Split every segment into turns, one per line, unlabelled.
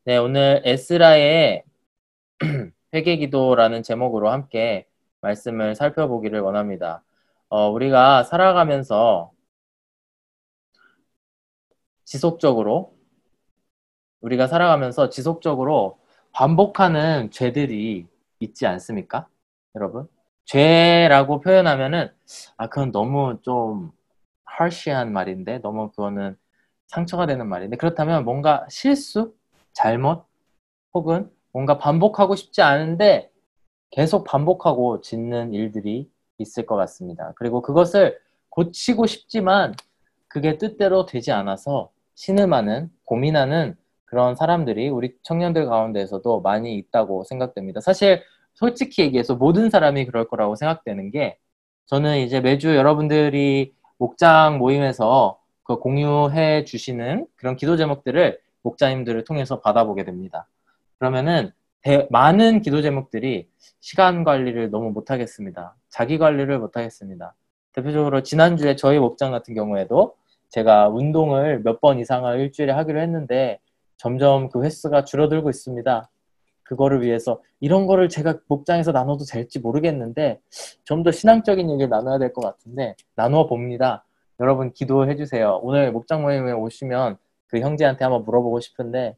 네, 오늘 에스라의 회개기도라는 제목으로 함께 말씀을 살펴보기를 원합니다. 우리가 살아가면서 지속적으로 반복하는 죄들이 있지 않습니까? 여러분? 죄라고 표현하면은 그건 너무 좀 harsh한 말인데 너무 그거는 상처가 되는 말인데 그렇다면 뭔가 실수, 잘못 혹은 뭔가 반복하고 싶지 않은데 계속 반복하고 짓는 일들이 있을 것 같습니다. 그리고 그것을 고치고 싶지만 그게 뜻대로 되지 않아서 신음하는, 고민하는 그런 사람들이 우리 청년들 가운데에서도 많이 있다고 생각됩니다. 사실 솔직히 얘기해서 모든 사람이 그럴 거라고 생각되는 게 저는 이제 매주 여러분들이 목장 모임에서 그 공유해 주시는 그런 기도 제목들을 목자님들을 통해서 받아보게 됩니다. 그러면은 많은 기도 제목들이 시간 관리를 너무 못하겠습니다. 자기 관리를 못하겠습니다. 대표적으로 지난주에 저희 목장 같은 경우에도 제가 운동을 몇 번 이상을 일주일에 하기로 했는데 점점 그 횟수가 줄어들고 있습니다. 그거를 위해서 이런 거를 제가 목장에서 나눠도 될지 모르겠는데 좀 더 신앙적인 얘기를 나눠야 될 것 같은데 나누어 봅니다. 여러분 기도해 주세요. 오늘 목장 모임에 오시면 그 형제한테 한번 물어보고 싶은데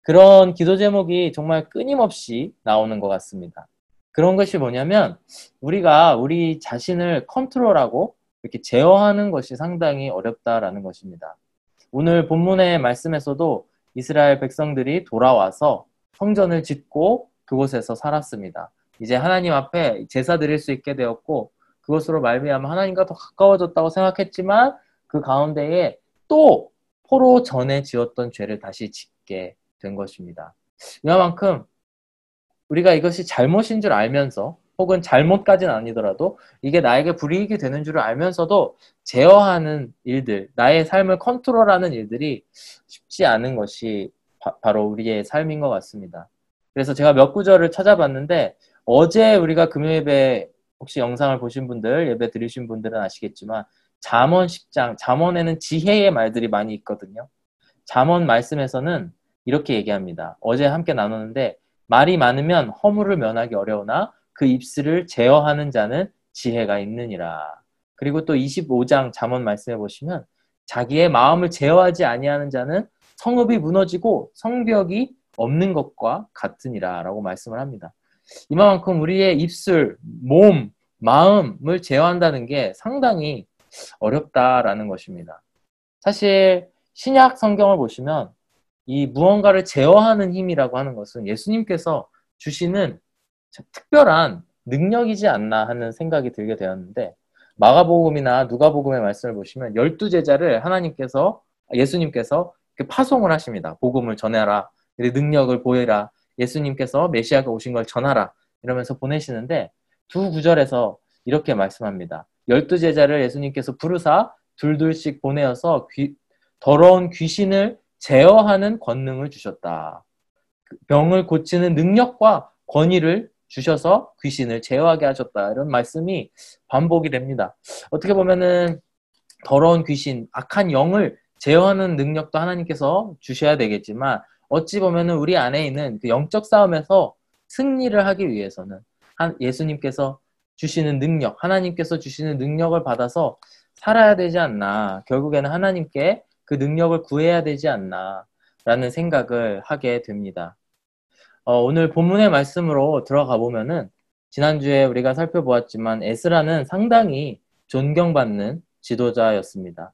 그런 기도 제목이 정말 끊임없이 나오는 것 같습니다. 그런 것이 뭐냐면 우리가 우리 자신을 컨트롤하고 이렇게 제어하는 것이 상당히 어렵다라는 것입니다. 오늘 본문의 말씀에서도 이스라엘 백성들이 돌아와서 성전을 짓고 그곳에서 살았습니다. 이제 하나님 앞에 제사 드릴 수 있게 되었고 그것으로 말미암아 하나님과 더 가까워졌다고 생각했지만 그 가운데에 또 포로 전에 지었던 죄를 다시 짓게 된 것입니다. 이만큼 우리가 이것이 잘못인 줄 알면서 혹은 잘못까지는 아니더라도 이게 나에게 불이익이 되는 줄 알면서도 제어하는 일들, 나의 삶을 컨트롤하는 일들이 쉽지 않은 것이 바로 우리의 삶인 것 같습니다. 그래서 제가 몇 구절을 찾아봤는데 어제 우리가 금요예배 혹시 영상을 보신 분들, 예배 드리신 분들은 아시겠지만 잠언 10장, 잠언에는 지혜의 말들이 많이 있거든요. 잠언 말씀에서는 이렇게 얘기합니다. 어제 함께 나눴는데 말이 많으면 허물을 면하기 어려우나 그 입술을 제어하는 자는 지혜가 있느니라. 그리고 또 25장 잠언 말씀해 보시면 자기의 마음을 제어하지 아니하는 자는 성읍이 무너지고 성벽이 없는 것과 같으니라 라고 말씀을 합니다. 이만큼 우리의 입술, 몸, 마음을 제어한다는 게 상당히 어렵다라는 것입니다. 사실 신약 성경을 보시면 이 무언가를 제어하는 힘이라고 하는 것은 예수님께서 주시는 특별한 능력이지 않나 하는 생각이 들게 되었는데 마가복음이나 누가복음의 말씀을 보시면 12제자를 예수님께서 파송을 하십니다. 복음을 전해라. 능력을 보여라. 예수님께서 메시아가 오신 걸 전하라. 이러면서 보내시는데 두 구절에서 이렇게 말씀합니다. 12제자를 예수님께서 부르사 둘둘씩 보내어서 더러운 귀신을 제어하는 권능을 주셨다. 병을 고치는 능력과 권위를 주셔서 귀신을 제어하게 하셨다. 이런 말씀이 반복이 됩니다. 어떻게 보면은 더러운 귀신, 악한 영을 제어하는 능력도 하나님께서 주셔야 되겠지만 어찌 보면은 우리 안에 있는 그 영적 싸움에서 승리를 하기 위해서는 예수님께서 주시는 능력, 하나님께서 주시는 능력을 받아서 살아야 되지 않나. 결국에는 하나님께 그 능력을 구해야 되지 않나 라는 생각을 하게 됩니다. 오늘 본문의 말씀으로 들어가 보면은 지난주에 우리가 살펴보았지만 에스라는 상당히 존경받는 지도자였습니다.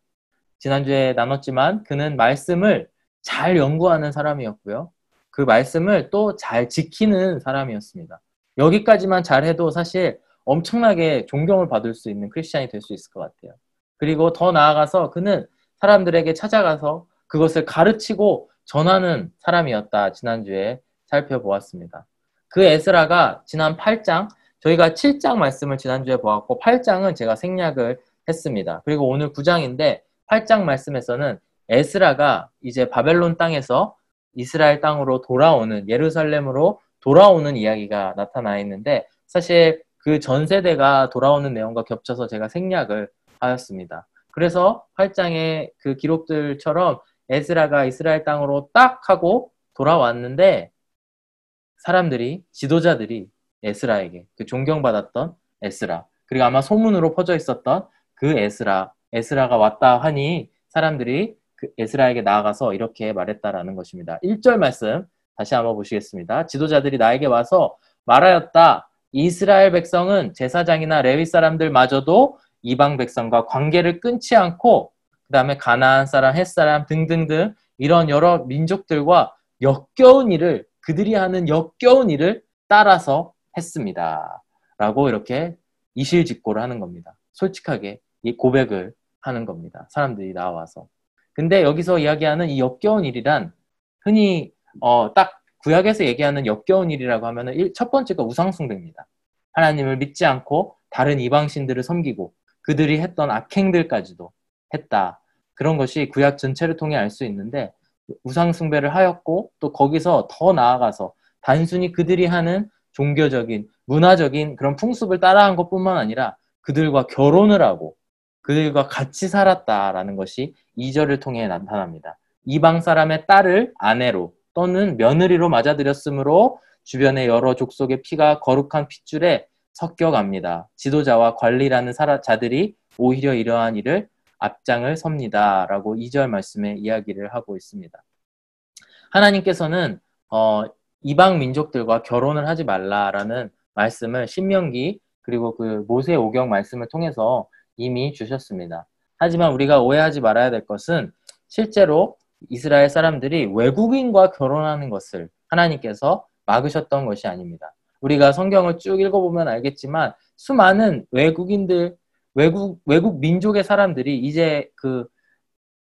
지난주에 나눴지만 그는 말씀을 잘 연구하는 사람이었고요. 그 말씀을 또 잘 지키는 사람이었습니다. 여기까지만 잘해도 사실 엄청나게 존경을 받을 수 있는 크리스찬이 될 수 있을 것 같아요. 그리고 더 나아가서 그는 사람들에게 찾아가서 그것을 가르치고 전하는 사람이었다. 지난주에 살펴보았습니다. 그 에스라가 지난 8장, 저희가 7장 말씀을 지난주에 보았고 8장은 제가 생략을 했습니다. 그리고 오늘 9장인데 8장 말씀에서는 에스라가 이제 바벨론 땅에서 이스라엘 땅으로 돌아오는, 예루살렘으로 돌아오는 이야기가 나타나 있는데 사실 그 전 세대가 돌아오는 내용과 겹쳐서 제가 생략을 하였습니다. 그래서 8장의 그 기록들처럼 에스라가 이스라엘 땅으로 딱 하고 돌아왔는데 사람들이, 지도자들이 에스라에게, 그 존경받았던 에스라, 그리고 아마 소문으로 퍼져 있었던 그 에스라가 왔다 하니 사람들이 그 에스라에게 나아가서 이렇게 말했다라는 것입니다. 1절 말씀 다시 한번 보시겠습니다. 지도자들이 나에게 와서 말하였다. 이스라엘 백성은 제사장이나 레위 사람들마저도 이방 백성과 관계를 끊지 않고 그 다음에 가나안 사람, 헷 사람 등등등 이런 여러 민족들과 그들이 하는 역겨운 일을 따라서 했습니다. 라고 이렇게 이실직고를 하는 겁니다. 솔직하게 이 고백을 하는 겁니다. 사람들이 나와서. 근데 여기서 이야기하는 이 역겨운 일이란 흔히 딱 구약에서 얘기하는 역겨운 일이라고 하면은 첫 번째가 우상숭배입니다. 하나님을 믿지 않고 다른 이방신들을 섬기고 그들이 했던 악행들까지도 했다. 그런 것이 구약 전체를 통해 알 수 있는데 우상숭배를 하였고 또 거기서 더 나아가서 단순히 그들이 하는 종교적인, 문화적인 그런 풍습을 따라한 것뿐만 아니라 그들과 결혼을 하고 그들과 같이 살았다라는 것이 2절을 통해 나타납니다. 이방 사람의 딸을 아내로 또는 며느리로 맞아들였으므로 주변의 여러 족속의 피가 거룩한 핏줄에 섞여갑니다. 지도자와 관리라는 자들이 오히려 이러한 일을 앞장을 섭니다. 라고 2절 말씀에 이야기를 하고 있습니다. 하나님께서는 이방 민족들과 결혼을 하지 말라라는 말씀을 신명기 그리고 그 모세오경 말씀을 통해서 이미 주셨습니다. 하지만 우리가 오해하지 말아야 될 것은 실제로 이스라엘 사람들이 외국인과 결혼하는 것을 하나님께서 막으셨던 것이 아닙니다. 우리가 성경을 쭉 읽어보면 알겠지만 수많은 외국 민족의 사람들이 이제 그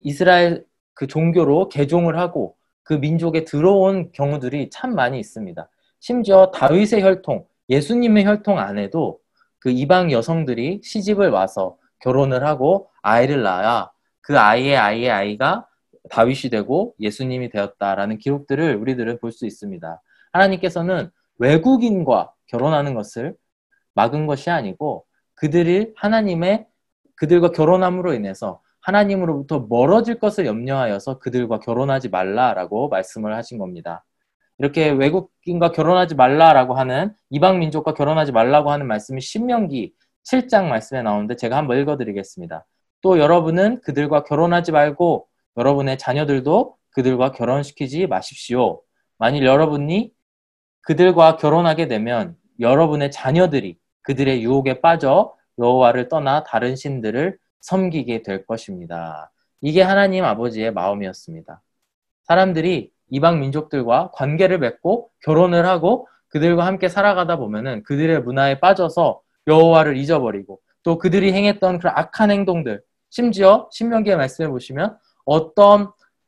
이스라엘 그 종교로 개종을 하고 그 민족에 들어온 경우들이 참 많이 있습니다. 심지어 다윗의 혈통, 예수님의 혈통 안에도 그 이방 여성들이 시집을 와서 결혼을 하고 아이를 낳아야 그 아이의 아이가 다윗이 되고 예수님이 되었다라는 기록들을 우리들은 볼 수 있습니다. 하나님께서는 외국인과 결혼하는 것을 막은 것이 아니고 그들과 결혼함으로 인해서 하나님으로부터 멀어질 것을 염려하여서 그들과 결혼하지 말라라고 말씀을 하신 겁니다. 이렇게 외국인과 결혼하지 말라라고 하는 이방 민족과 결혼하지 말라고 하는 말씀이 신명기 7장 말씀에 나오는데 제가 한번 읽어드리겠습니다. 또 여러분은 그들과 결혼하지 말고 여러분의 자녀들도 그들과 결혼시키지 마십시오. 만일 여러분이 그들과 결혼하게 되면 여러분의 자녀들이 그들의 유혹에 빠져 여호와를 떠나 다른 신들을 섬기게 될 것입니다. 이게 하나님 아버지의 마음이었습니다. 사람들이 이방 민족들과 관계를 맺고 결혼을 하고 그들과 함께 살아가다 보면은 그들의 문화에 빠져서 여호와를 잊어버리고 또 그들이 행했던 그런 악한 행동들, 심지어 신명기의 말씀을 보시면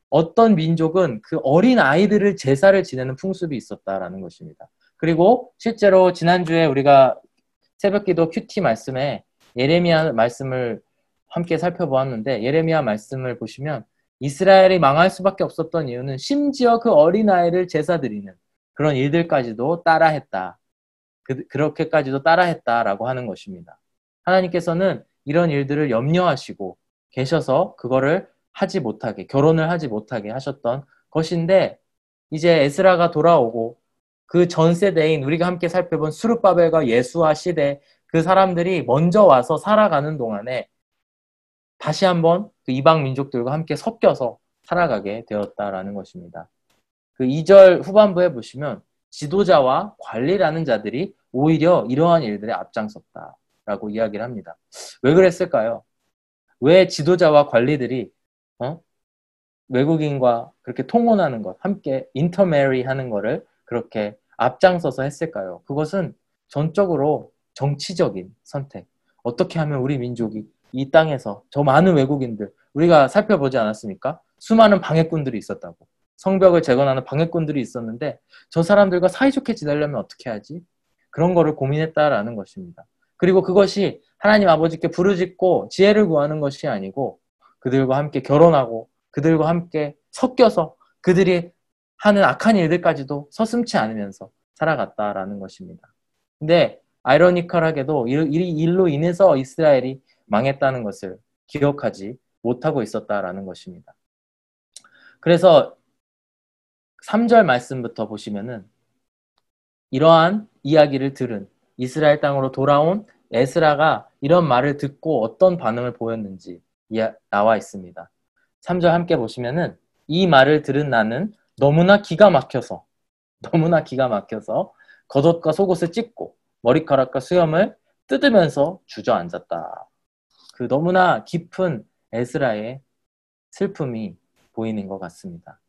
어떤 민족은 그 어린 아이들을 제사를 지내는 풍습이 있었다라는 것입니다. 그리고 실제로 지난주에 우리가 새벽기도 큐티 말씀에 예레미야 말씀을 함께 살펴보았는데 예레미야 말씀을 보시면 이스라엘이 망할 수밖에 없었던 이유는 심지어 그 어린아이를 제사 드리는 그런 일들까지도 따라했다. 그렇게까지도 따라했다라고 하는 것입니다. 하나님께서는 이런 일들을 염려하시고 계셔서 그거를 결혼을 하지 못하게 하셨던 것인데 이제 에스라가 돌아오고 그 전 세대인 우리가 함께 살펴본 스룹바벨과 예수아 시대 그 사람들이 먼저 와서 살아가는 동안에 다시 한번 그 이방 민족들과 함께 섞여서 살아가게 되었다라는 것입니다. 그 2절 후반부에 보시면 지도자와 관리라는 자들이 오히려 이러한 일들에 앞장섰다라고 이야기를 합니다. 왜 그랬을까요? 왜 지도자와 관리들이 외국인과 그렇게 통혼하는 것, 함께 인터메리 하는 거를 그렇게 앞장서서 했을까요? 그것은 전적으로 정치적인 선택. 어떻게 하면 우리 민족이 이 땅에서 저 많은 외국인들, 우리가 살펴보지 않았습니까? 수많은 방해꾼들이 있었다고. 성벽을 재건하는 방해꾼들이 있었는데 저 사람들과 사이좋게 지내려면 어떻게 하지? 그런 거를 고민했다라는 것입니다. 그리고 그것이 하나님 아버지께 부르짖고 지혜를 구하는 것이 아니고 그들과 함께 결혼하고 그들과 함께 섞여서 그들이 하는 악한 일들까지도 서슴지 않으면서 살아갔다라는 것입니다. 근데 아이러니컬하게도 이 일로 인해서 이스라엘이 망했다는 것을 기억하지 못하고 있었다라는 것입니다. 그래서 3절 말씀부터 보시면은 이러한 이야기를 들은 이스라엘 땅으로 돌아온 에스라가 이런 말을 듣고 어떤 반응을 보였는지 나와 있습니다. 3절 함께 보시면은 이 말을 들은 나는 너무나 기가 막혀서 겉옷과 속옷을 찢고 머리카락과 수염을 뜯으면서 주저앉았다. 그 너무나 깊은 에스라의 슬픔이 보이는 것 같습니다.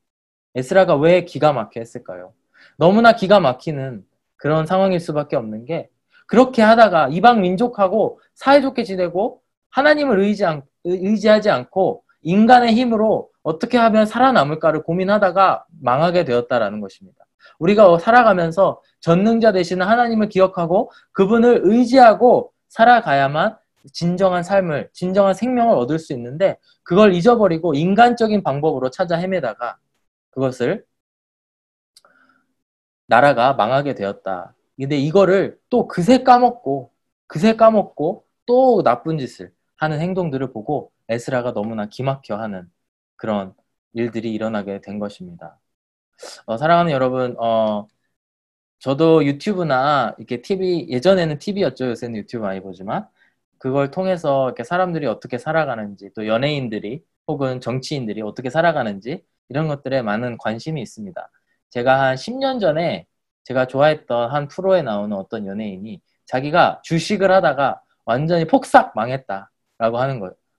에스라가 왜 기가 막혀 했을까요? 너무나 기가 막히는 그런 상황일 수밖에 없는 게 그렇게 하다가 이방 민족하고 사이좋게 지내고 하나님을 의지하지 않고 인간의 힘으로 어떻게 하면 살아남을까를 고민하다가 망하게 되었다라는 것입니다. 우리가 살아가면서 전능자 되시는 하나님을 기억하고 그분을 의지하고 살아가야만 진정한 삶을, 진정한 생명을 얻을 수 있는데 그걸 잊어버리고 인간적인 방법으로 찾아 헤매다가 그것을 나라가 망하게 되었다. 근데 이거를 또 그새 까먹고 또 나쁜 짓을 하는 행동들을 보고 에스라가 너무나 기막혀 하는 그런 일들이 일어나게 된 것입니다. 사랑하는 여러분, 저도 유튜브나 이렇게 TV, 예전에는 TV였죠. 요새는 유튜브 많이 보지만 그걸 통해서 이렇게 사람들이 어떻게 살아가는지 또 연예인들이 혹은 정치인들이 어떻게 살아가는지 이런 것들에 많은 관심이 있습니다. 제가 한 10년 전에 제가 좋아했던 한 프로에 나오는 어떤 연예인이 자기가 주식을 하다가 완전히 폭삭 망했다라고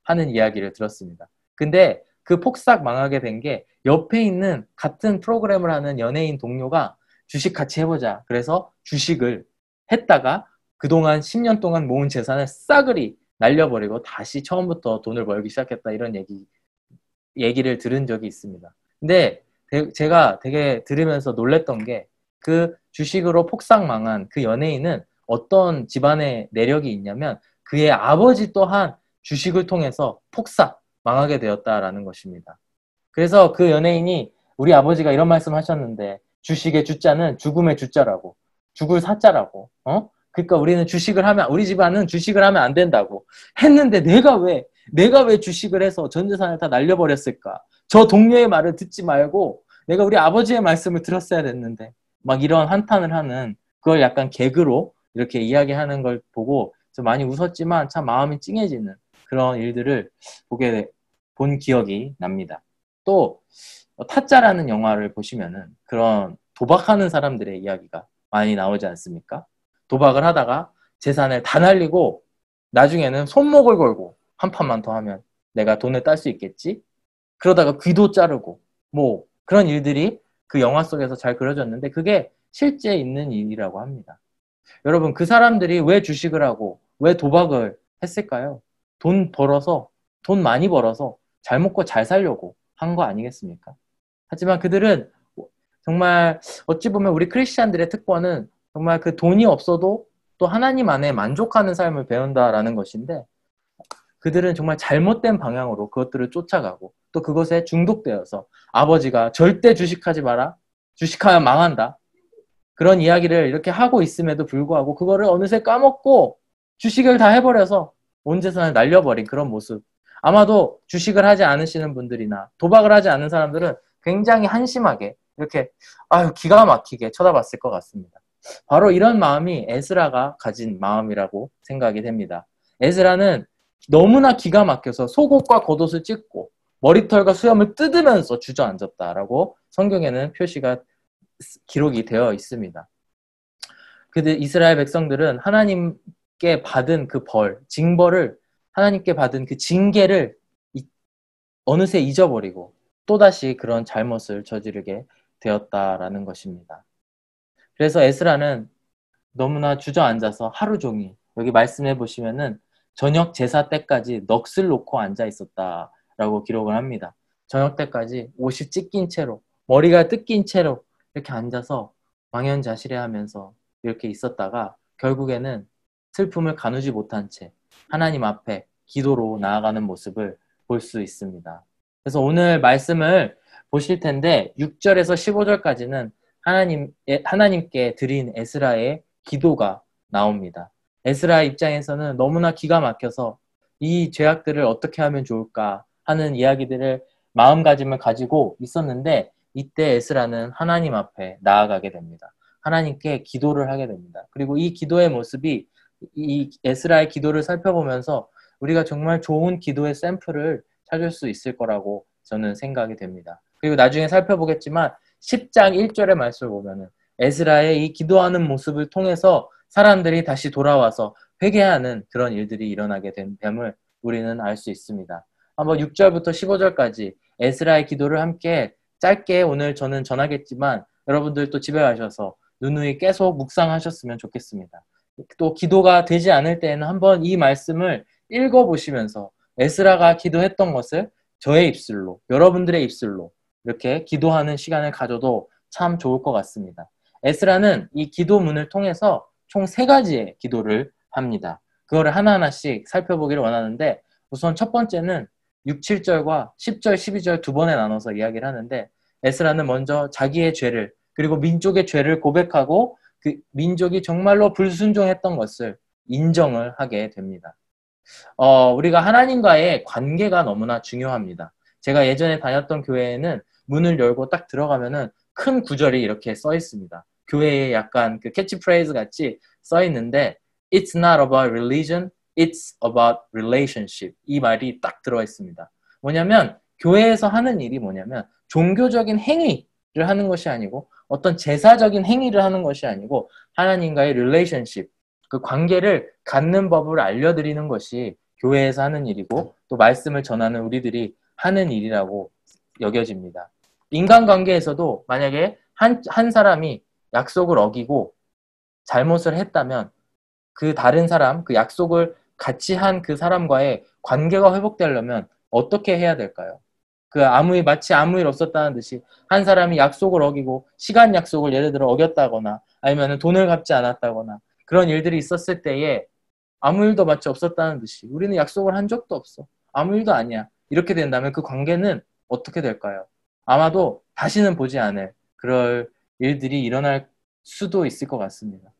하는 이야기를 들었습니다. 근데 그 폭삭 망하게 된 게 옆에 있는 같은 프로그램을 하는 연예인 동료가 주식 같이 해보자. 그래서 주식을 했다가 그동안 10년 동안 모은 재산을 싸그리 날려버리고 다시 처음부터 돈을 벌기 시작했다. 이런 얘기를 들은 적이 있습니다. 근데 제가 되게 들으면서 놀랬던 게 그 주식으로 폭삭 망한 그 연예인은 어떤 집안의 내력이 있냐면 그의 아버지 또한 주식을 통해서 폭삭 망하게 되었다라는 것입니다. 그래서 그 연예인이 우리 아버지가 이런 말씀 하셨는데 주식의 주자는 죽음의 주자라고 죽을 사자라고 그러니까 우리 집안은 주식을 하면 안 된다고 했는데 내가 왜 주식을 해서 전 재산을 다 날려버렸을까? 저 동료의 말을 듣지 말고 내가 우리 아버지의 말씀을 들었어야 됐는데 막 이런 한탄을 하는 그걸 약간 개그로 이렇게 이야기하는 걸 보고 좀 많이 웃었지만 참 마음이 찡해지는 그런 일들을 본 기억이 납니다. 또 타짜라는 영화를 보시면은 그런 도박하는 사람들의 이야기가 많이 나오지 않습니까? 도박을 하다가 재산을 다 날리고 나중에는 손목을 걸고 한 판만 더 하면 내가 돈을 딸 수 있겠지? 그러다가 귀도 자르고 뭐 그런 일들이 그 영화 속에서 잘 그려졌는데 그게 실제 있는 일이라고 합니다. 여러분 그 사람들이 왜 주식을 하고 왜 도박을 했을까요? 돈 많이 벌어서 잘 먹고 잘 살려고 한 거 아니겠습니까? 하지만 그들은 정말 어찌 보면 우리 크리스찬들의 특권은 정말 그 돈이 없어도 또 하나님 안에 만족하는 삶을 배운다라는 것인데 그들은 정말 잘못된 방향으로 그것들을 쫓아가고 또 그것에 중독되어서 아버지가 절대 주식하지 마라. 주식하면 망한다. 그런 이야기를 이렇게 하고 있음에도 불구하고 그거를 어느새 까먹고 주식을 다 해버려서 온 재산을 날려버린 그런 모습. 아마도 주식을 하지 않으시는 분들이나 도박을 하지 않는 사람들은 굉장히 한심하게 이렇게 기가 막히게 쳐다봤을 것 같습니다. 바로 이런 마음이 에스라가 가진 마음이라고 생각이 됩니다. 에스라는 너무나 기가 막혀서 속옷과 겉옷을 찢고 머리털과 수염을 뜯으면서 주저앉았다라고 성경에는 기록이 되어 있습니다. 그들 이스라엘 백성들은 하나님께 받은 그 징벌을 하나님께 받은 그 징계를 어느새 잊어버리고 또다시 그런 잘못을 저지르게 되었다라는 것입니다. 그래서 에스라는 너무나 주저앉아서 하루 종일 여기 말씀해 보시면은 저녁 제사 때까지 넋을 놓고 앉아 있었다라고 기록을 합니다. 저녁 때까지 옷이 찢긴 채로 머리가 뜯긴 채로 이렇게 앉아서 망연자실해하면서 이렇게 있었다가 결국에는 슬픔을 가누지 못한 채 하나님 앞에 기도로 나아가는 모습을 볼 수 있습니다. 그래서 오늘 말씀을 보실 텐데 6절에서 15절까지는 하나님께 드린 에스라의 기도가 나옵니다. 에스라 입장에서는 너무나 기가 막혀서 이 죄악들을 어떻게 하면 좋을까 하는 이야기들을 마음가짐을 가지고 있었는데 이때 에스라는 하나님 앞에 나아가게 됩니다. 하나님께 기도를 하게 됩니다. 그리고 이 기도의 모습이 이 에스라의 기도를 살펴보면서 우리가 정말 좋은 기도의 샘플을 찾을 수 있을 거라고 저는 생각이 됩니다. 그리고 나중에 살펴보겠지만 10장 1절의 말씀을 보면은 에스라의 이 기도하는 모습을 통해서 사람들이 다시 돌아와서 회개하는 그런 일들이 일어나게 됨을 우리는 알 수 있습니다. 한번 6절부터 15절까지 에스라의 기도를 함께 짧게 오늘 저는 전하겠지만 여러분들 또 집에 가셔서 누누이 계속 묵상하셨으면 좋겠습니다. 또 기도가 되지 않을 때에는 한번 이 말씀을 읽어보시면서 에스라가 기도했던 것을 저의 입술로, 여러분들의 입술로 이렇게 기도하는 시간을 가져도 참 좋을 것 같습니다. 에스라는 이 기도문을 통해서 총 3가지의 기도를 합니다. 그거를 하나하나씩 살펴보기를 원하는데 우선 첫 번째는 6, 7절과 10절, 12절 두 번에 나눠서 이야기를 하는데 에스라는 먼저 자기의 죄를 그리고 민족의 죄를 고백하고 그 민족이 정말로 불순종했던 것을 인정을 하게 됩니다. 우리가 하나님과의 관계가 너무나 중요합니다. 제가 예전에 다녔던 교회에는 문을 열고 딱 들어가면은 큰 구절이 이렇게 써 있습니다. 교회에 약간 그 캐치프레이즈 같이 써 있는데 It's not about religion, it's about relationship. 이 말이 딱 들어 있습니다. 뭐냐면 교회에서 하는 일이 뭐냐면 종교적인 행위를 하는 것이 아니고 어떤 제사적인 행위를 하는 것이 아니고 하나님과의 relationship, 그 관계를 갖는 법을 알려드리는 것이 교회에서 하는 일이고 또 말씀을 전하는 우리들이 하는 일이라고 여겨집니다. 인간관계에서도 만약에 한 사람이 약속을 어기고 잘못을 했다면 그 다른 사람, 그 약속을 같이 한 그 사람과의 관계가 회복되려면 어떻게 해야 될까요? 마치 아무 일 없었다는 듯이 한 사람이 약속을 어기고 시간 약속을 예를 들어 어겼다거나 아니면 돈을 갚지 않았다거나 그런 일들이 있었을 때에 아무 일도 마치 없었다는 듯이 우리는 약속을 한 적도 없어. 아무 일도 아니야. 이렇게 된다면 그 관계는 어떻게 될까요? 아마도 다시는 보지 않을 그럴 일들이 일어날 수도 있을 것 같습니다.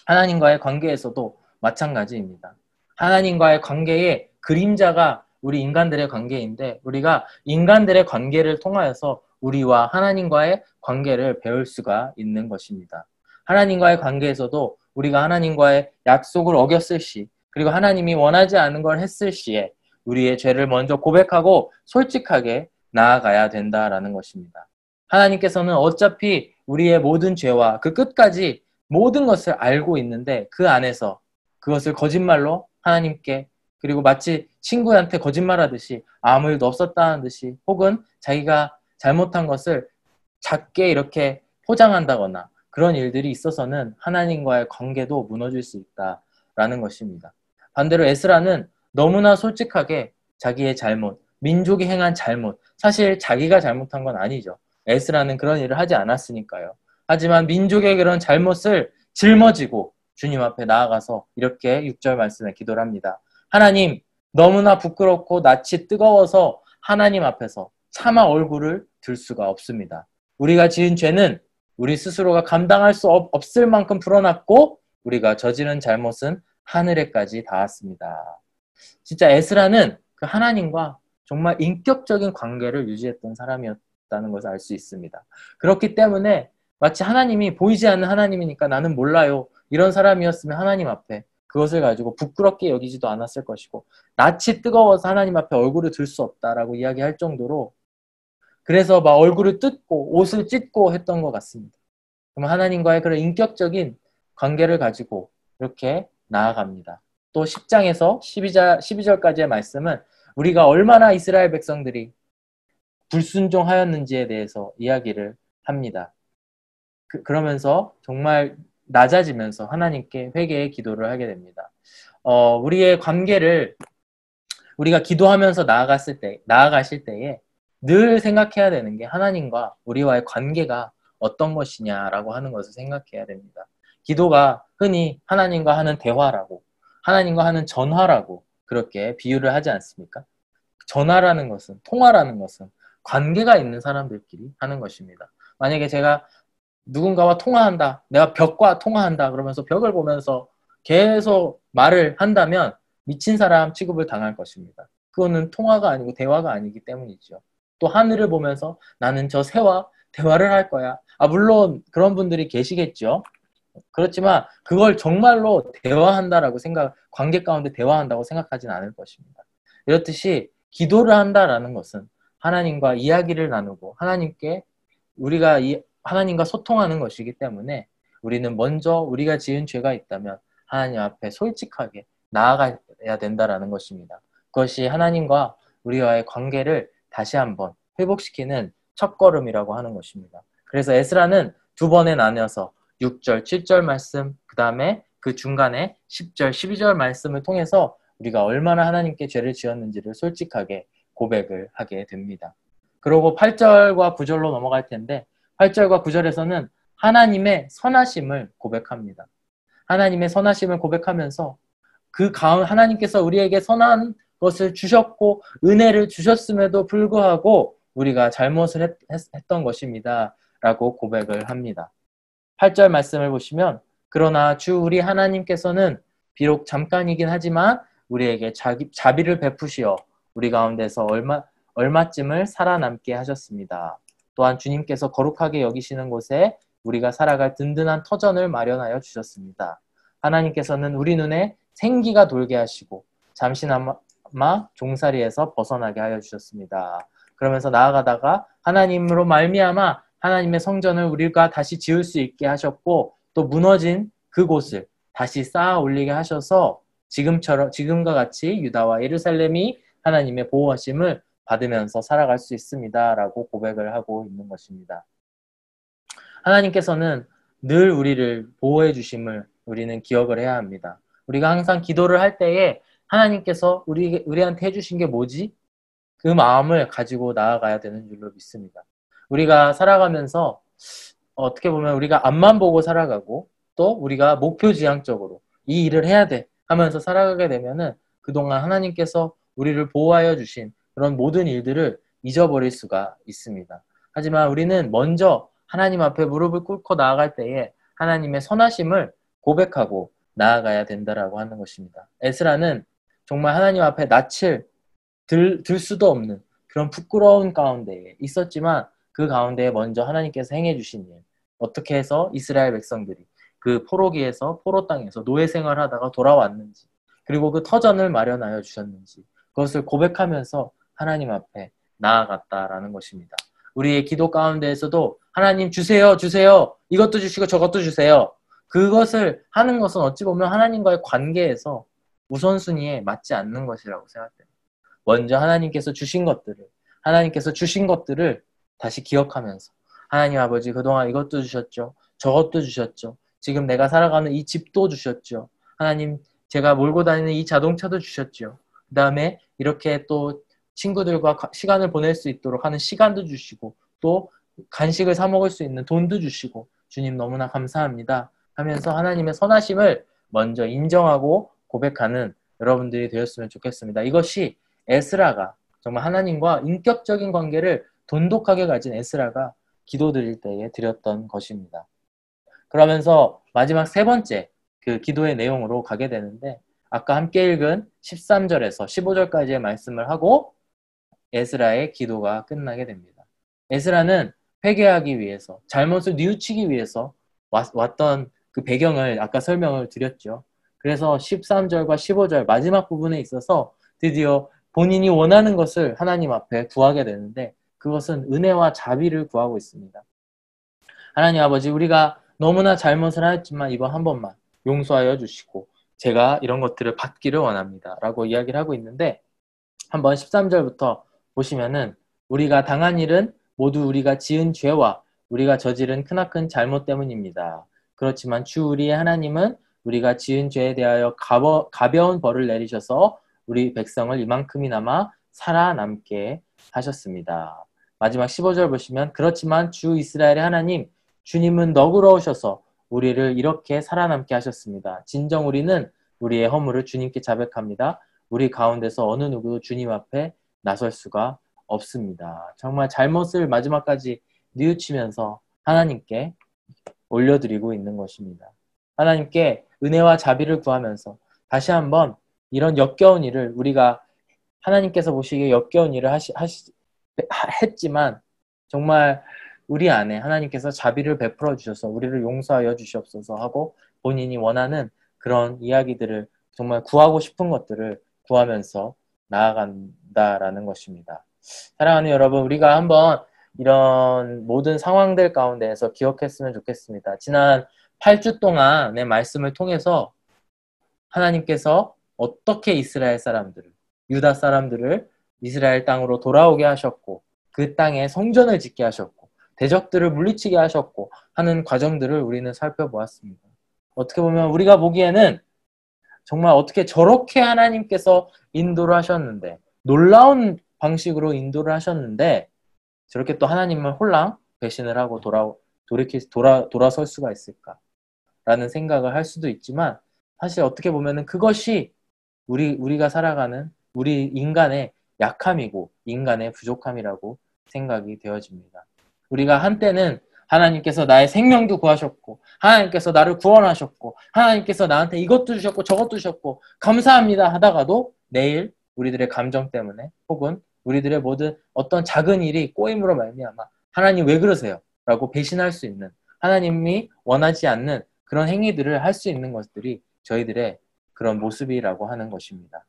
하나님과의 관계에서도 마찬가지입니다. 하나님과의 관계의 그림자가 우리 인간들의 관계인데 우리가 인간들의 관계를 통하여서 우리와 하나님과의 관계를 배울 수가 있는 것입니다. 하나님과의 관계에서도 우리가 하나님과의 약속을 어겼을 시 그리고 하나님이 원하지 않은 걸 했을 시에 우리의 죄를 먼저 고백하고 솔직하게 나아가야 된다라는 것입니다. 하나님께서는 어차피 우리의 모든 죄와 그 끝까지 모든 것을 알고 있는데 그 안에서 그것을 거짓말로 하나님께 그리고 마치 친구한테 거짓말하듯이 아무 일도 없었다는 듯이 혹은 자기가 잘못한 것을 작게 이렇게 포장한다거나 그런 일들이 있어서는 하나님과의 관계도 무너질 수 있다라는 것입니다. 반대로 에스라는 너무나 솔직하게 자기의 잘못, 민족이 행한 잘못, 사실 자기가 잘못한 건 아니죠. 에스라는 그런 일을 하지 않았으니까요. 하지만 민족의 그런 잘못을 짊어지고 주님 앞에 나아가서 이렇게 6절 말씀에 기도를 합니다. 하나님, 너무나 부끄럽고 낯이 뜨거워서 하나님 앞에서 차마 얼굴을 들 수가 없습니다. 우리가 지은 죄는 우리 스스로가 감당할 수 없을 만큼 불어났고 우리가 저지른 잘못은 하늘에까지 닿았습니다. 진짜 에스라는 그 하나님과 정말 인격적인 관계를 유지했던 사람이었다는 것을 알 수 있습니다. 그렇기 때문에 마치 하나님이 보이지 않는 하나님이니까 나는 몰라요. 이런 사람이었으면 하나님 앞에 그것을 가지고 부끄럽게 여기지도 않았을 것이고 낯이 뜨거워서 하나님 앞에 얼굴을 들 수 없다라고 이야기할 정도로 그래서 막 얼굴을 뜯고 옷을 찢고 했던 것 같습니다. 그럼 하나님과의 그런 인격적인 관계를 가지고 이렇게 나아갑니다. 또 10장에서 12절까지의 말씀은 우리가 얼마나 이스라엘 백성들이 불순종하였는지에 대해서 이야기를 합니다. 그러면서 정말 낮아지면서 하나님께 회개의 기도를 하게 됩니다. 우리의 관계를 우리가 기도하면서 나아가실 때에 늘 생각해야 되는 게 하나님과 우리와의 관계가 어떤 것이냐라고 하는 것을 생각해야 됩니다. 기도가 흔히 하나님과 하는 대화라고, 하나님과 하는 전화라고 그렇게 비유를 하지 않습니까? 전화라는 것은, 통화라는 것은 관계가 있는 사람들끼리 하는 것입니다. 만약에 제가 누군가와 통화한다, 내가 벽과 통화한다 그러면서 벽을 보면서 계속 말을 한다면 미친 사람 취급을 당할 것입니다. 그거는 통화가 아니고 대화가 아니기 때문이죠. 또 하늘을 보면서 나는 저 새와 대화를 할 거야. 물론 그런 분들이 계시겠죠. 그렇지만 그걸 정말로 대화한다라고 관계 가운데 대화한다고 생각하지는 않을 것입니다. 이렇듯이 기도를 한다라는 것은 하나님과 이야기를 나누고 하나님과 소통하는 것이기 때문에 우리는 먼저 우리가 지은 죄가 있다면 하나님 앞에 솔직하게 나아가야 된다라는 것입니다. 그것이 하나님과 우리와의 관계를 다시 한번 회복시키는 첫걸음이라고 하는 것입니다. 그래서 에스라는 두 번에 나뉘어서 6절, 7절 말씀, 그 다음에 그 중간에 10절, 12절 말씀을 통해서 우리가 얼마나 하나님께 죄를 지었는지를 솔직하게 고백을 하게 됩니다. 그리고 8절과 9절로 넘어갈 텐데 8절과 9절에서는 하나님의 선하심을 고백합니다. 하나님의 선하심을 고백하면서 하나님께서 우리에게 선한 것을 주셨고 은혜를 주셨음에도 불구하고 우리가 잘못을 했던 것입니다. 라고 고백을 합니다. 8절 말씀을 보시면 그러나 주 우리 하나님께서는 비록 잠깐이긴 하지만 우리에게 자비를 베푸시어 우리 가운데서 얼마쯤을 살아남게 하셨습니다. 또한 주님께서 거룩하게 여기시는 곳에 우리가 살아갈 든든한 터전을 마련하여 주셨습니다. 하나님께서는 우리 눈에 생기가 돌게 하시고 잠시나마 종살이에서 벗어나게 하여 주셨습니다. 그러면서 나아가다가 하나님으로 말미암아 하나님의 성전을 우리가 다시 지을 수 있게 하셨고 또 무너진 그곳을 다시 쌓아 올리게 하셔서 지금과 같이 유다와 예루살렘이 하나님의 보호하심을 받으면서 살아갈 수 있습니다. 라고 고백을 하고 있는 것입니다. 하나님께서는 늘 우리를 보호해 주심을 우리는 기억을 해야 합니다. 우리가 항상 기도를 할 때에 하나님께서 우리한테 해주신 게 뭐지? 그 마음을 가지고 나아가야 되는 줄로 믿습니다. 우리가 살아가면서 어떻게 보면 우리가 앞만 보고 살아가고 또 우리가 목표지향적으로 이 일을 해야 돼 하면서 살아가게 되면은 그동안 하나님께서 우리를 보호하여 주신 그런 모든 일들을 잊어버릴 수가 있습니다. 하지만 우리는 먼저 하나님 앞에 무릎을 꿇고 나아갈 때에 하나님의 선하심을 고백하고 나아가야 된다라고 하는 것입니다. 에스라는 정말 하나님 앞에 낯을 들 수도 없는 그런 부끄러운 가운데에 있었지만 그 가운데에 먼저 하나님께서 행해 주신 일, 어떻게 해서 이스라엘 백성들이 그 포로 땅에서 노예 생활하다가 돌아왔는지, 그리고 그 터전을 마련하여 주셨는지 그것을 고백하면서 하나님 앞에 나아갔다라는 것입니다. 우리의 기도 가운데에서도 하나님 주세요, 주세요. 이것도 주시고 저것도 주세요. 그것을 하는 것은 어찌 보면 하나님과의 관계에서 우선순위에 맞지 않는 것이라고 생각됩니다. 먼저 하나님께서 주신 것들을 다시 기억하면서 하나님 아버지 그동안 이것도 주셨죠. 저것도 주셨죠. 지금 내가 살아가는 이 집도 주셨죠. 하나님 제가 몰고 다니는 이 자동차도 주셨죠. 그 다음에 이렇게 또 친구들과 시간을 보낼 수 있도록 하는 시간도 주시고 또 간식을 사 먹을 수 있는 돈도 주시고 주님 너무나 감사합니다 하면서 하나님의 선하심을 먼저 인정하고 고백하는 여러분들이 되었으면 좋겠습니다. 이것이 에스라가 정말 하나님과 인격적인 관계를 돈독하게 가진 에스라가 기도드릴 때에 드렸던 것입니다. 그러면서 마지막 세 번째 그 기도의 내용으로 가게 되는데 아까 함께 읽은 13절에서 15절까지의 말씀을 하고 에스라의 기도가 끝나게 됩니다. 에스라는 회개하기 위해서 잘못을 뉘우치기 위해서 왔던 그 배경을 아까 설명을 드렸죠. 그래서 13절과 15절 마지막 부분에 있어서 드디어 본인이 원하는 것을 하나님 앞에 구하게 되는데 그것은 은혜와 자비를 구하고 있습니다. 하나님 아버지 우리가 너무나 잘못을 하였지만 이번 한 번만 용서하여 주시고 제가 이런 것들을 받기를 원합니다. 라고 이야기를 하고 있는데 한번 13절부터 보시면은 우리가 당한 일은 모두 우리가 지은 죄와 우리가 저지른 크나큰 잘못 때문입니다. 그렇지만 주 우리의 하나님은 우리가 지은 죄에 대하여 가벼운 벌을 내리셔서 우리 백성을 이만큼이나마 살아남게 하셨습니다. 마지막 15절 보시면 그렇지만 주 이스라엘의 하나님 주님은 너그러우셔서 우리를 이렇게 살아남게 하셨습니다. 진정 우리는 우리의 허물을 주님께 자백합니다. 우리 가운데서 어느 누구도 주님 앞에 나설 수가 없습니다. 정말 잘못을 마지막까지 뉘우치면서 하나님께 올려드리고 있는 것입니다. 하나님께 은혜와 자비를 구하면서 다시 한번 이런 역겨운 일을 우리가 하나님께서 보시기에 역겨운 일을 했지만 정말 우리 안에 하나님께서 자비를 베풀어 주셔서 우리를 용서하여 주시옵소서 하고 본인이 원하는 그런 이야기들을 정말 구하고 싶은 것들을 구하면서 나아간다라는 것입니다. 사랑하는 여러분, 우리가 한번 이런 모든 상황들 가운데에서 기억했으면 좋겠습니다. 지난 8주 동안의 말씀을 통해서 하나님께서 어떻게 이스라엘 사람들을, 유다 사람들을 이스라엘 땅으로 돌아오게 하셨고 그 땅에 성전을 짓게 하셨고 대적들을 물리치게 하셨고 하는 과정들을 우리는 살펴보았습니다. 어떻게 보면 우리가 보기에는 정말 어떻게 저렇게 하나님께서 인도를 하셨는데, 놀라운 방식으로 인도를 하셨는데 저렇게 또 하나님을 홀랑 배신을 하고 돌아설 수가 있을까라는 생각을 할 수도 있지만, 사실 어떻게 보면은 그것이 우리가 살아가는 우리 인간의 약함이고 인간의 부족함이라고 생각이 되어집니다. 우리가 한때는 하나님께서 나의 생명도 구하셨고 하나님께서 나를 구원하셨고 하나님께서 나한테 이것도 주셨고 저것도 주셨고 감사합니다 하다가도 내일 우리들의 감정 때문에 혹은 우리들의 모든 어떤 작은 일이 꼬임으로 말미암아 하나님 왜 그러세요? 라고 배신할 수 있는, 하나님이 원하지 않는 그런 행위들을 할 수 있는 것들이 저희들의 그런 모습이라고 하는 것입니다.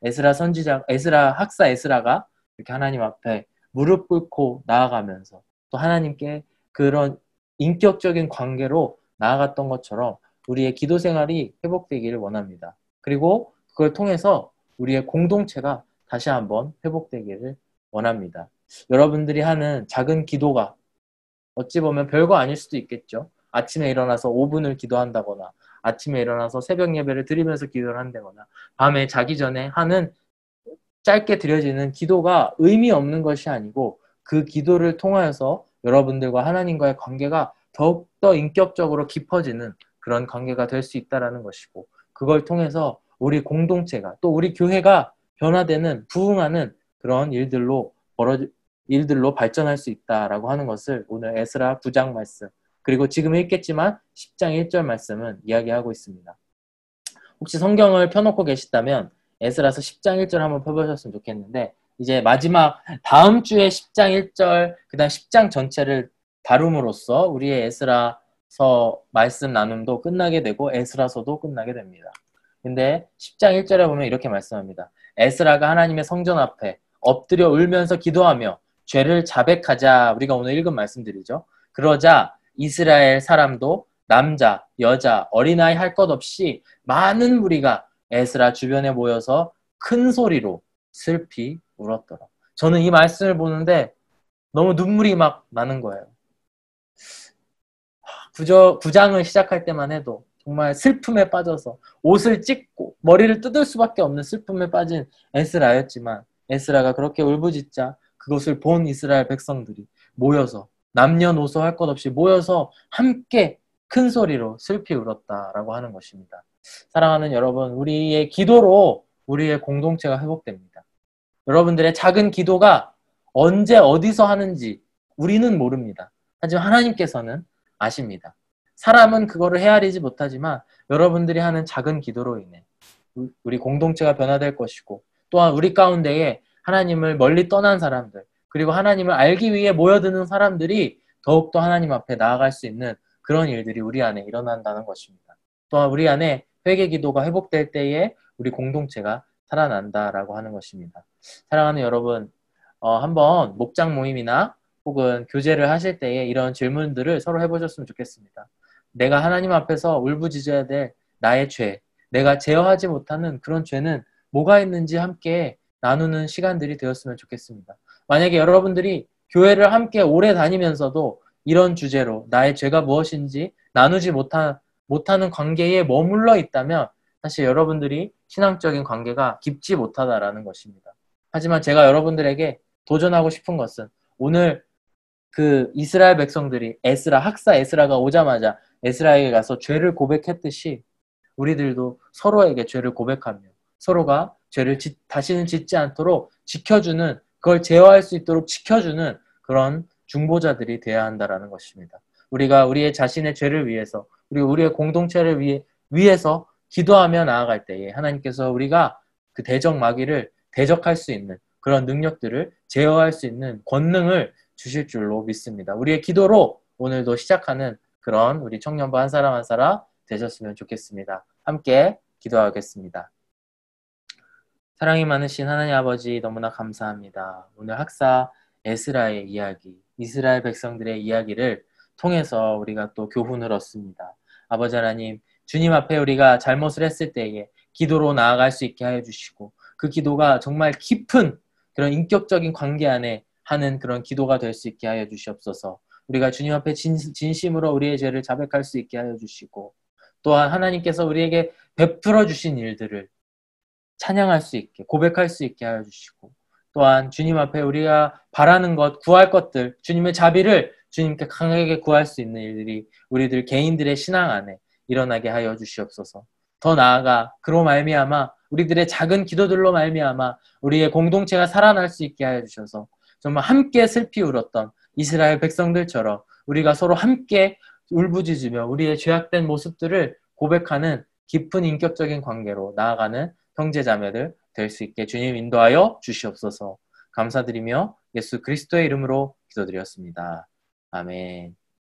학사 에스라가 이렇게 하나님 앞에 무릎 꿇고 나아가면서 또 하나님께 그런 인격적인 관계로 나아갔던 것처럼 우리의 기도 생활이 회복되기를 원합니다. 그리고 그걸 통해서 우리의 공동체가 다시 한번 회복되기를 원합니다. 여러분들이 하는 작은 기도가 어찌 보면 별거 아닐 수도 있겠죠. 아침에 일어나서 5분을 기도한다거나 아침에 일어나서 새벽 예배를 드리면서 기도를 한다거나 밤에 자기 전에 하는 짧게 드려지는 기도가 의미 없는 것이 아니고 그 기도를 통하여서 여러분들과 하나님과의 관계가 더욱더 인격적으로 깊어지는 그런 관계가 될 수 있다는 것이고, 그걸 통해서 우리 공동체가 또 우리 교회가 변화되는 부흥하는 그런 일들로 발전할 수 있다라고 하는 것을 오늘 에스라 9장 말씀 그리고 지금 읽겠지만 10장 1절 말씀은 이야기하고 있습니다. 혹시 성경을 펴놓고 계시다면 에스라서 10장 1절 한번 펴보셨으면 좋겠는데, 이제 마지막 다음 주에 10장 1절 그 다음 10장 전체를 다룸으로써 우리의 에스라서 말씀 나눔도 끝나게 되고 에스라서도 끝나게 됩니다. 근데 10장 1절에 보면 이렇게 말씀합니다. 에스라가 하나님의 성전 앞에 엎드려 울면서 기도하며 죄를 자백하자. 우리가 오늘 읽은 말씀들이죠. 그러자 이스라엘 사람도 남자, 여자, 어린아이 할 것 없이 많은 무리가 에스라 주변에 모여서 큰 소리로 슬피 울었더라. 저는 이 말씀을 보는데 너무 눈물이 막 나는 거예요. 9장을 시작할 때만 해도 정말 슬픔에 빠져서 옷을 찢고 머리를 뜯을 수밖에 없는 슬픔에 빠진 에스라였지만, 에스라가 그렇게 울부짖자 그것을 본 이스라엘 백성들이 모여서 남녀노소 할 것 없이 모여서 함께 큰 소리로 슬피 울었다라고 하는 것입니다. 사랑하는 여러분, 우리의 기도로 우리의 공동체가 회복됩니다. 여러분들의 작은 기도가 언제 어디서 하는지 우리는 모릅니다. 하지만 하나님께서는 아십니다. 사람은 그거를 헤아리지 못하지만 여러분들이 하는 작은 기도로 인해 우리 공동체가 변화될 것이고, 또한 우리 가운데에 하나님을 멀리 떠난 사람들, 그리고 하나님을 알기 위해 모여드는 사람들이 더욱더 하나님 앞에 나아갈 수 있는 그런 일들이 우리 안에 일어난다는 것입니다. 또한 우리 안에 회개 기도가 회복될 때에 우리 공동체가 살아난다라고 하는 것입니다. 사랑하는 여러분, 한번 목장 모임이나 혹은 교제를 하실 때에 이런 질문들을 서로 해보셨으면 좋겠습니다. 내가 하나님 앞에서 울부짖어야 될 나의 죄, 내가 제어하지 못하는 그런 죄는 뭐가 있는지 함께 나누는 시간들이 되었으면 좋겠습니다. 만약에 여러분들이 교회를 함께 오래 다니면서도 이런 주제로 나의 죄가 무엇인지 나누지 못하는 관계에 머물러 있다면 사실 여러분들이 신앙적인 관계가 깊지 못하다라는 것입니다. 하지만 제가 여러분들에게 도전하고 싶은 것은, 오늘 그 이스라엘 백성들이 학사 에스라가 오자마자 에스라에게 가서 죄를 고백했듯이 우리들도 서로에게 죄를 고백하며 서로가 죄를 다시는 짓지 않도록 지켜주는, 그걸 제어할 수 있도록 지켜주는 그런 중보자들이 되어야 한다는 것입니다. 우리가 우리의 자신의 죄를 위해서, 그리고 우리의 공동체를 위해서 기도하며 나아갈 때에 하나님께서 우리가 그 대적 마귀를 대적할 수 있는 그런 능력들을 제어할 수 있는 권능을 주실 줄로 믿습니다. 우리의 기도로 오늘도 시작하는 그런 우리 청년부 한 사람 한 사람 되셨으면 좋겠습니다. 함께 기도하겠습니다. 사랑이 많으신 하나님 아버지 너무나 감사합니다. 오늘 학사 에스라의 이야기, 이스라엘 백성들의 이야기를 통해서 우리가 또 교훈을 얻습니다. 아버지 하나님, 주님 앞에 우리가 잘못을 했을 때에 기도로 나아갈 수 있게 하여 주시고 그 기도가 정말 깊은 그런 인격적인 관계 안에 하는 그런 기도가 될 수 있게 하여 주시옵소서. 우리가 주님 앞에 진심으로 우리의 죄를 자백할 수 있게 하여 주시고 또한 하나님께서 우리에게 베풀어 주신 일들을 찬양할 수 있게, 고백할 수 있게 하여 주시고 또한 주님 앞에 우리가 바라는 것, 구할 것들, 주님의 자비를 주님께 강하게 구할 수 있는 일들이 우리들 개인들의 신앙 안에 일어나게 하여 주시옵소서. 더 나아가 그로 말미암아 우리들의 작은 기도들로 말미암아 우리의 공동체가 살아날 수 있게 하여 주셔서 정말 함께 슬피 울었던 이스라엘 백성들처럼 우리가 서로 함께 울부짖으며 우리의 죄악된 모습들을 고백하는 깊은 인격적인 관계로 나아가는 형제자매들 될 수 있게 주님 인도하여 주시옵소서. 감사드리며 예수 그리스도의 이름으로 기도드렸습니다. 아멘.